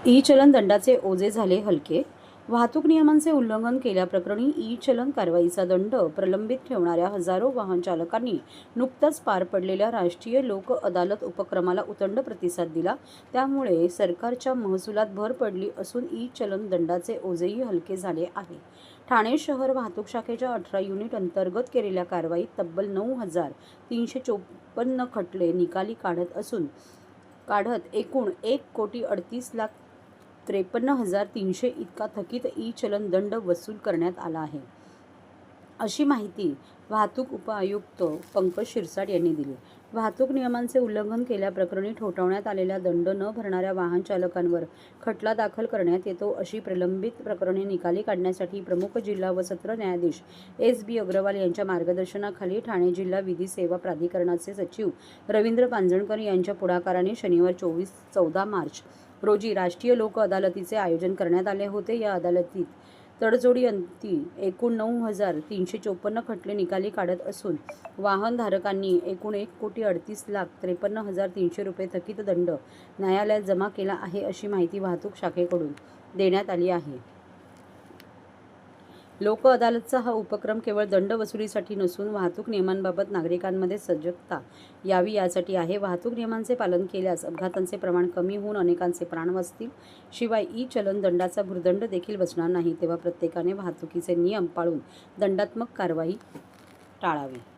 E चलन दंडाचे ओझे झाले हलके. वाहतूक नियमांचे उल्लंघन केल्याप्रकरणी ई चलन कारवाईचा दंड प्रलंबित ठेवणाऱ्या हजारो वाहन चालकांनी नुकताच पार पडलेल्या राष्ट्रीय लोक अदालत उपक्रमाला उदंड प्रतिसाद दिला. त्यामुळे सरकारच्या महसुलात भर पडली असून ई चलन दंडाचे ओझेही हलके झाले आहे. ठाणे शहर वाहतूक शाखेच्या 18 युनिट अंतर्गत केलेल्या कारवाईत तब्बल 9,354 खटले निकाली काढत एकूण 1,38,53,300 इतका थकीत ई चलन दंड वसूल करण्यात आला आहे, अशी माहिती वाहतूक उपआयुक्त पंकज शिरसाट यांनी दिली. वाहतूक नियमांचे उल्लंघन केल्याप्रकरणी ठोठावण्यात आलेला दंड न भरणाऱ्या वाहन चालकांवर खटला दाखल करण्यात येतो, अशी प्रलंबित प्रकरणे निकाली काढण्यासाठी प्रमुख जिल्हा व सत्र न्यायाधीश S.B. अग्रवाल यांच्या मार्गदर्शनाखाली ठाणे जिल्हा विधी सेवा प्राधिकरणाचे सचिव रवींद्र पांजणकर यांच्या पुढाकाराने शनिवार 14 मार्च रोजी राष्ट्रीय लोक अदालतीचे आयोजन करण्यात आले होते. या अदालतीत तडजोडी अंती एकूण 9,354 खटले निकाली काढत असून वाहनधारकांनी एकूण 1,38,53,300 रुपये थकीत दंड न्यायालयात जमा केला आहे, अशी माहिती वाहतूक शाखेकडून देण्यात आली आहे. लोक अदालतचा हा उपक्रम केवळ दंड वसुलीसाठी नसून वाहतूक नियमांबाबत नागरिकांमध्ये सजगता यावी यासाठी आहे. वाहतूक नियमांचे पालन केल्यास अपघातांचे प्रमाण कमी होऊन अनेकांचे प्राण वाचतील. शिवाय ई चलन दंडाचा भुर्दंड देखील बसणार नाही. तेव्हा प्रत्येकाने वाहतुकीचे नियम पाळून दंडात्मक कारवाई टाळावी.